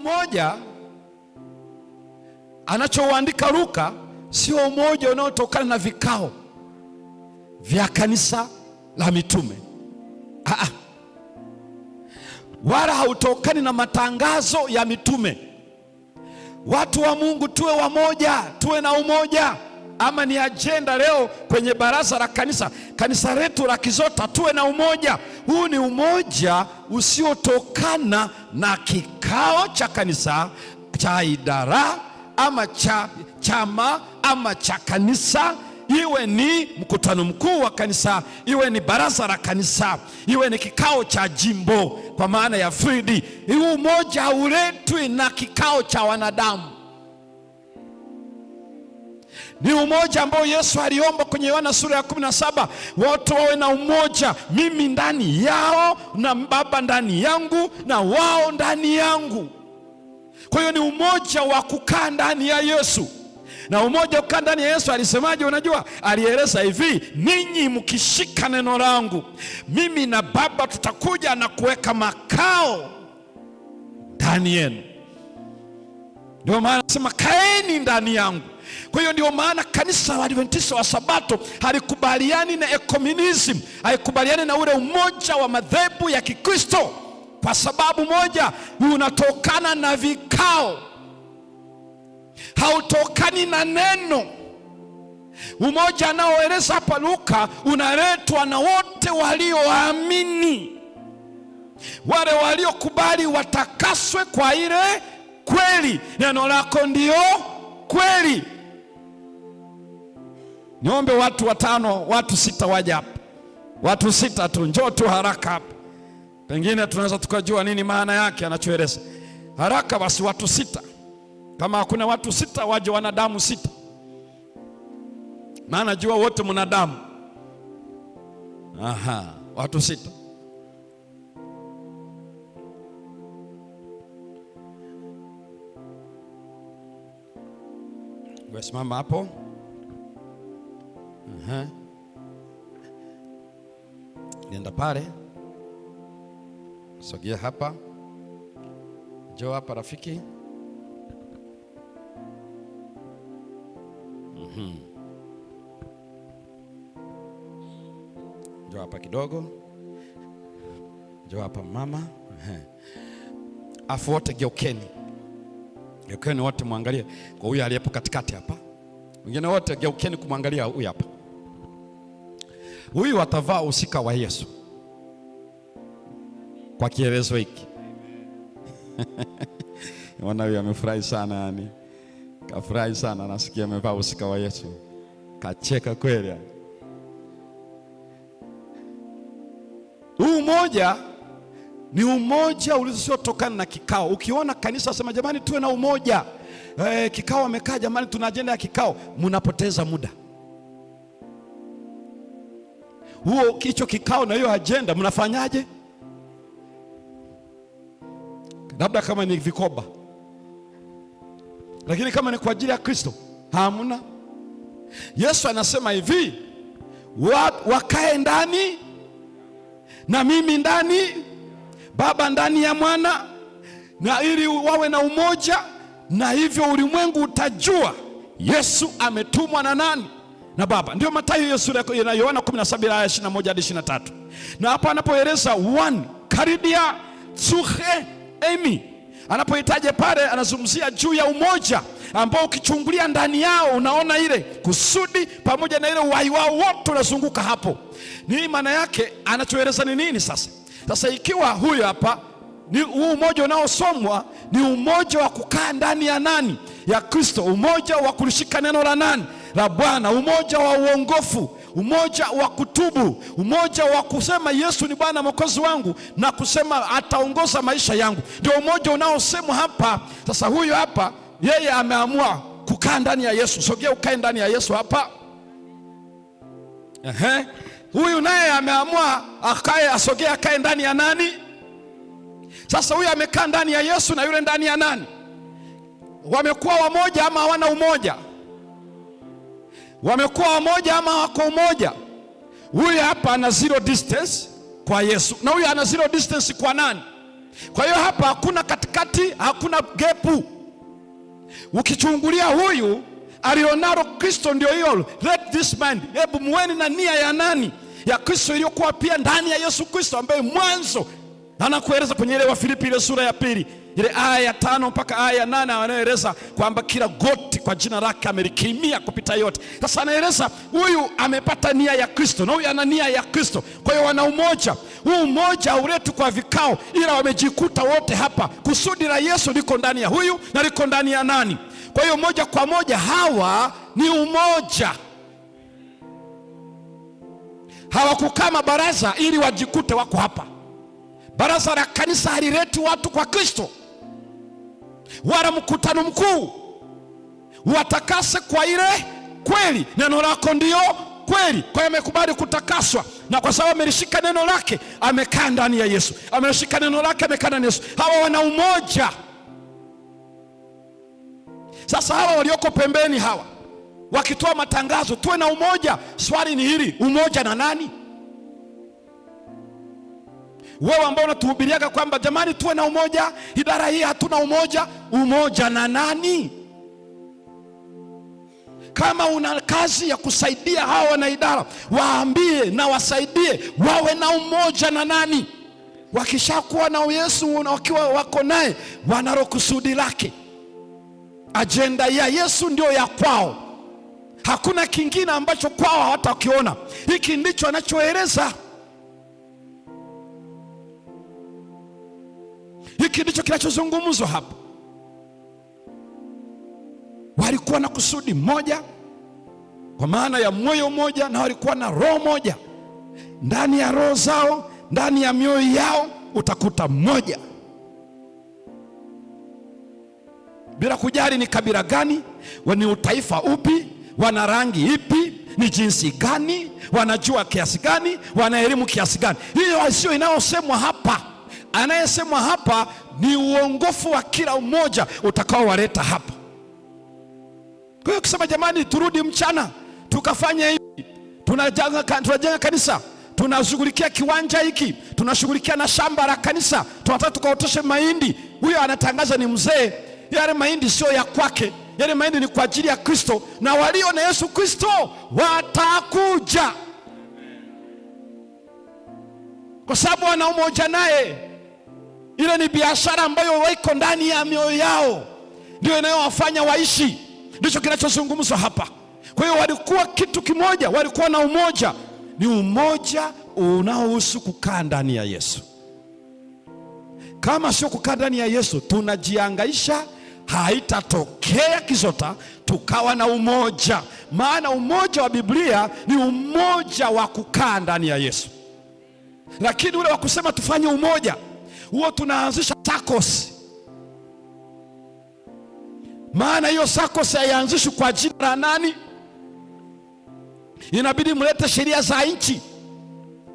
umoja anachouandika Luka sio umoja unaotokana na vikao vya kanisa la mitume. Wala hautokani na matangazo ya mitume. Watu wa Mungu tuwe wamoja, tuwe na umoja. Ama ni agenda leo kwenye baraza la kanisa letu la Kizota, tuwe na umoja. Huu ni umoja usiotokana na kikao cha kanisa, cha idara ama cha chama ama cha kanisa, iwe ni mkutano mkuu wa kanisa, iwe ni baraza la kanisa, iwe ni kikao cha jimbo kwa maana ya Fridi. Huu umoja hauletwi na kikao cha wanadamu. Ni umoja ambao Yesu aliomba kwenye Yohana sura ya 17, watu wawe na umoja, mimi ndani yao na Baba ndani yangu na wao ndani yangu. Kwa hiyo ni umoja wa kukaa ndani ya Yesu. Na umoja wa kukaa ndani ya Yesu alisemaje? Unajua, alieleza hivi: ninyi mkishika neno langu, mimi na Baba tutakuja na kuweka makao ndani yenu. Ndio maana anasema kaeni ndani yangu. Kwa hiyo ndio maana kanisa la Adventista wa Sabato halikubaliani na ecumenicism, halikubaliani na ule umoja wa madhehebu ya Kikristo, kwa sababu moja, unatokana na vikao, hautokani na neno. Umoja anaoeleza hapa Luka unaletwa na wote walioamini, wale waliokubali watakaswe kwa ile kweli. Neno lako ndio kweli. Niombe watu 5, watu 6 waje hapa. Watu 6 tu, njoo tu haraka hapa. Pengine tunaweza tukajua nini maana yake anachoeleza. Haraka basi, watu 6. Kama hakuna watu 6 waje wanadamu 6. Maana jua wote mnadamu. Watu 6. Wesimama hapo. Nenda pale. Sogea hapa. Njoo hapa rafiki. Njoo hapa kidogo. Njoo hapa mama. Afu wote geukeni. Geukeni wote muangalie kwa huyu aliyepo katikati hapa. Wengine wote geukeni kumwangalia huyu hapa. Huyu atavaa usika wa Yesu kwa kielezo hiki. Wana huyu amefurahi sana yani. Kafurahi sana, nasikia amevaa usika wa Yesu. Kacheka kweli. Huu umoja ni umoja uliosiotokana na kikao. Ukiona kanisa sema jamani tuwe na umoja, kikao wamekaa jamani tuna agenda ya kikao, mnapoteza muda. Huo kicho kikao na hiyo agenda mnafanyaje? Labda kama ni vikoba. Lakini kama ni kwa ajili ya Kristo, hamna. Yesu anasema hivi, wakae ndani na mimi ndani, Baba ndani ya Mwana, na ili wawe na umoja, na hivyo ulimwengu utajua Yesu ametumwa na nani? Na Baba. Ndio Mathayo hiyo sura ya Yohana 17:21 hadi 23. Na hapa anapoeleza one karidia tsuhe emi, anapohitaji pale anazungumzia juu ya umoja ambao ukichungulia ndani yao unaona ile kusudi pamoja na ile uhai wao wote unazunguka hapo. Ni maana yake anachoeleza ni nini sasa? Sasa ikiwa huyu hapa ni umoja unaosomwa ni umoja wa kukaa ndani ya nani? Ya Kristo. Umoja wa kulishika neno la nani? La Bwana. Umoja wa uongofu, umoja wa kutubu, umoja wa kusema Yesu ni Bwana Mwokozi wangu na kusema ataongoza maisha yangu. Ndio umoja unaosemwa hapa. Sasa huyu hapa yeye ameamua kukaa ndani ya Yesu. Sogea ukae ndani ya Yesu hapa. Huyu naye ameamua asogee akae ndani ya nani? Sasa huyu amekaa ndani ya Yesu na yule ndani ya nani? Wamekuwa wamoja ama hawana umoja? Wamekuwa wamoja ama wako umoja? Huyu hapa ana zero distance kwa Yesu na huyu ana zero distance kwa nani? Kwa hiyo hapa hakuna katikati, hakuna gepu. Ukichungulia huyu alionalo Kristo ndio hiyo, let this mind. Hebu muweni na nia ya nani? Ya Kristo iliyokuwa pia ndani ya Yesu Kristo, ambaye mwanzo anakueleza kwenye ile Wafilipi ile sura ya 2 ile aya ya 5 mpaka aya ya 8, anaeleza kwamba kila goti kwa jina lake amelikirimia kupita yote. Sasa anaeleza huyu amepata nia ya Kristo na huyu ana nia ya Kristo, kwa hiyo wana umoja. Huu umoja hauletwi kwa vikao, ila wamejikuta wote hapa. Kusudi la Yesu liko ndani ya huyu na liko ndani ya nani? Kwa hiyo moja kwa moja hawa ni umoja. Hawakukaa mabaraza ili wajikute wako hapa. Baraza la kanisa halileti watu kwa Kristo, wala mkutano mkuu. Watakase kwa ile kweli, neno lako ndio kweli. Kwa hiyo amekubali kutakaswa, na kwa sababu amelishika neno lake amekaa ndani ya Yesu. Amelishika neno lake amekaa ndani ya Yesu. Hawa wana umoja. Sasa hawa walioko pembeni hawa wakitoa matangazo tuwe na umoja, swali ni hili, umoja na nani? Wewe ambao unatuhubiriaga kwamba jamani tuwe na umoja, idara hii hatuna umoja, umoja na nani? Kama una kazi ya kusaidia hawa wana idara, waambie na wasaidie wawe na umoja na nani? Wakishakuwa na Yesu na wakiwa wako naye, wanalo kusudi lake. Ajenda ya Yesu ndio ya kwao, hakuna kingine ambacho kwao hawatakiona. Hiki ndicho anachoeleza, hiki ndicho kinachozungumzwa hapa. Walikuwa na kusudi moja, kwa maana ya moyo mmoja, na walikuwa na roho moja. Ndani ya roho zao, ndani ya mioyo yao utakuta mmoja, bila kujali ni kabila gani, ni utaifa upi, wana rangi ipi, ni jinsi gani, wanajua kiasi gani, wana elimu kiasi gani. Hiyo sio inayosemwa hapa. Anayesemwa hapa ni uongofu wa kila mmoja utakaowaleta hapa. Kwa hiyo kusema jamani turudi mchana tukafanya hivi, tunajenga kanisa, tunashughulikia kiwanja hiki, tunashughulikia na shamba la kanisa, tunataka tukaoteshe mahindi. Huyo anatangaza ni mzee, yale mahindi sio ya kwake, yale mahindi ni kwa ajili ya Kristo, na walio na Yesu Kristo watakuja, kwa sababu wana umoja naye. Ile ni biashara ambayo waiko ndani ya mioyo yao, ndio inayowafanya waishi. Ndicho kinachozungumzwa hapa. Kwa hiyo walikuwa kitu kimoja, walikuwa na umoja. Ni umoja unaohusu kukaa ndani ya Yesu. Kama sio kukaa ndani ya Yesu, tunajiangaisha. Haitatokea kizota tukawa na umoja, maana umoja wa Biblia ni umoja wa kukaa ndani ya Yesu. Lakini ule wa kusema tufanye umoja, huo tunaanzisha SACCOS. Maana hiyo SACCOS haianzishwi kwa jina la nani? Inabidi mlete sheria za nchi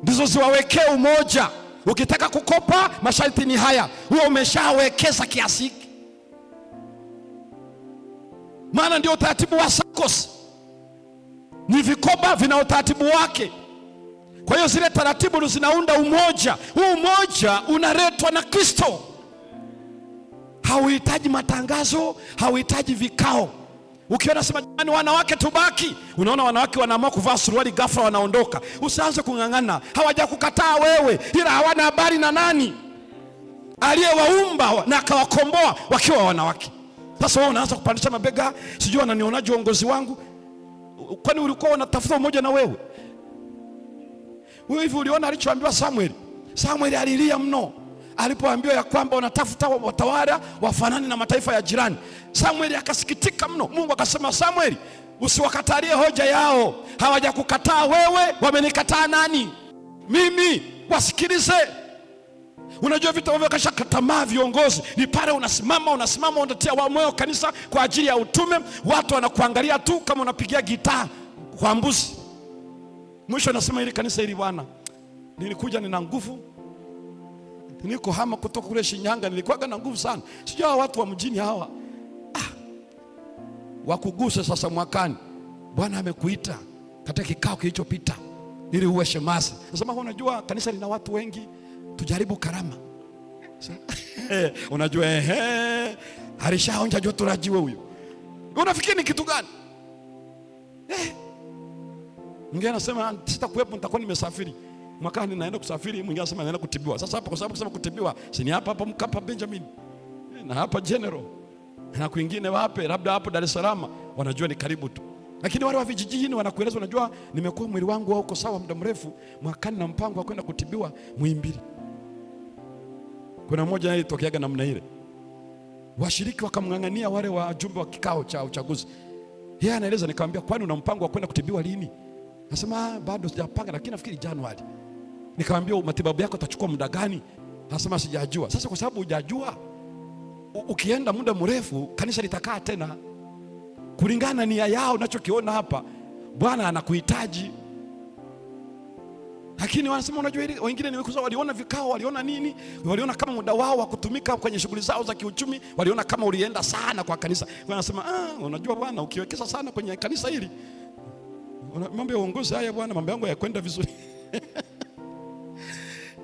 ndizo ziwawekee umoja. Ukitaka kukopa masharti ni haya, huo umeshawekeza kiasi hiki. Maana ndio utaratibu wa SACCOS. Ni vikoba vina utaratibu wake. Kwa hiyo zile taratibu zinaunda umoja. Huu umoja unaletwa na Kristo. Hauhitaji matangazo, hauhitaji vikao. Ukiona sema jamani wanawake tubaki, unaona wanawake wanaamua kuvaa suruali ghafla wanaondoka. Usianze kung'ang'ana, hawajakukataa wewe, ila hawana habari na nani aliyewaumba na akawakomboa wakiwa wanawake. Sasa wewe unaanza kupandisha mabega, sijui wananionaje uongozi wangu. Kwani ulikuwa unatafuta umoja na wewe? Wewe hivi uliona alichoambiwa Samuel? Samuel alilia mno alipoambiwa ya kwamba unatafuta watawala wafanani na mataifa ya jirani. Samuel akasikitika mno. Mungu akasema, Samuel, usiwakatalie hoja yao. Hawajakukataa wewe, wamenikataa nani? Mimi. Wasikilize. Unajua vitu ambavyo kashakatamaa viongozi ni pale unasimama unatia wa moyo kanisa kwa ajili ya utume, watu wanakuangalia tu kama unapigia gitaa kwa mbuzi. Mwisho anasema hili kanisa hili bwana, nilikuja nina nguvu, niko hama kutoka kule Shinyanga, nilikuwa na nguvu sana. Sijua watu wa mjini hawa wakuguse sasa mwakani. Bwana amekuita katika kikao kilichopita ili uwe shemasi. Nasema unajua kanisa lina watu wengi, tujaribu karama. Unajua alishaonja joto la jiwe huyo. Unafikiri ni kitu gani? Mwingine anasema sitakuwepo, nitakuwa nimesafiri. Mwakani naenda kusafiri, mwingine anasema naenda kutibiwa. Sasa hapa kwa sababu kusema kutibiwa, si ni hapa Mkapa Benjamin. Na hapa General. Na kwingine wapi? Labda hapo Dar es Salaam, wanajua ni karibu tu. Lakini wale wa vijijini wanakueleza, unajua nimekuwa mwili wangu uko sawa muda mrefu, mwakani na mpango wa kwenda kutibiwa Muhimbili. Kuna mmoja alitokeaga namna ile. Washiriki wakamng'ang'ania wale wajumbe wa kikao cha uchaguzi. Yeye anaeleza, nikamwambia kwani una mpango wa kwenda kutibiwa lini? Anasema bado sijapanga, lakini nafikiri Januari. Nikamwambia matibabu yako yatachukua muda gani? Anasema sijajua. Sasa kwa sababu hujajua, ukienda muda mrefu kanisa litakaa tena. Kulingana nia yao unachokiona hapa, Bwana anakuhitaji. Lakini wanasema unajua wengine ni wekuza, waliona vikao, waliona nini? Waliona kama muda wao wa kutumika kwenye shughuli zao za kiuchumi, waliona kama ulienda sana kwa kanisa. Wanasema unajua bwana, ukiwekeza sana kwenye kanisa hili, mambo ya uongozi haya bwana, mambo yangu yakwenda vizuri.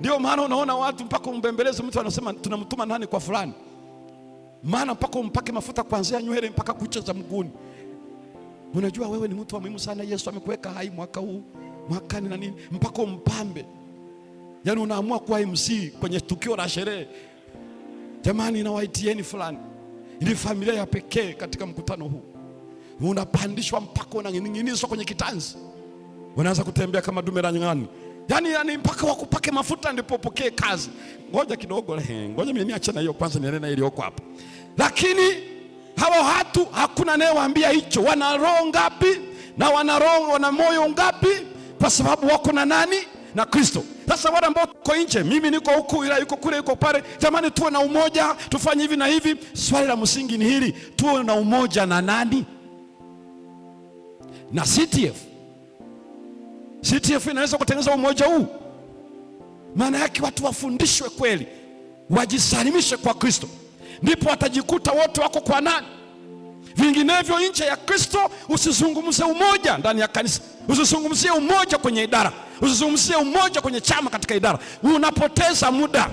Ndio maana unaona watu mpaka umbembeleze mtu anasema tunamtuma nani kwa fulani. Maana mpaka umpake mafuta kuanzia nywele mpaka kucha za mguuni. Unajua wewe ni mtu wa muhimu sana, Yesu amekuweka hai mwaka huu, mwakani na nini, mpaka umpambe. Yaani unaamua kuwa MC kwenye tukio la sherehe. Jamani, na waitieni fulani. Ili familia ya pekee katika mkutano huu. Unapandishwa mpaka unaning'inizwa kwenye kitanzi. Unaanza kutembea kama dume la nyang'ani. Yaani mpaka wakupake mafuta ndipo upokee kazi. Ngoja kidogo, ngoja mimi niache na hiyo kwanza, niende na ile iliyoko hapa. Lakini hawa watu hakuna anayewaambia hicho. Wana roho ngapi? Na wana moyo ngapi? Kwa sababu wako na nani? Na Kristo. Sasa wale ambao tuko nje, mimi niko huku, ila yuko kule, yuko pale, jamani tuwe na umoja, tufanye hivi na hivi. Swali la msingi ni hili, tuwe na umoja na nani? Na CTF. CTF inaweza kutengeneza umoja huu. Maana yake watu wafundishwe kweli, wajisalimishe kwa Kristo, ndipo watajikuta wote wako kwa nani. Vinginevyo nje ya Kristo, usizungumzie umoja ndani ya kanisa, usizungumzie umoja kwenye idara, usizungumzie umoja kwenye chama katika idara, unapoteza muda.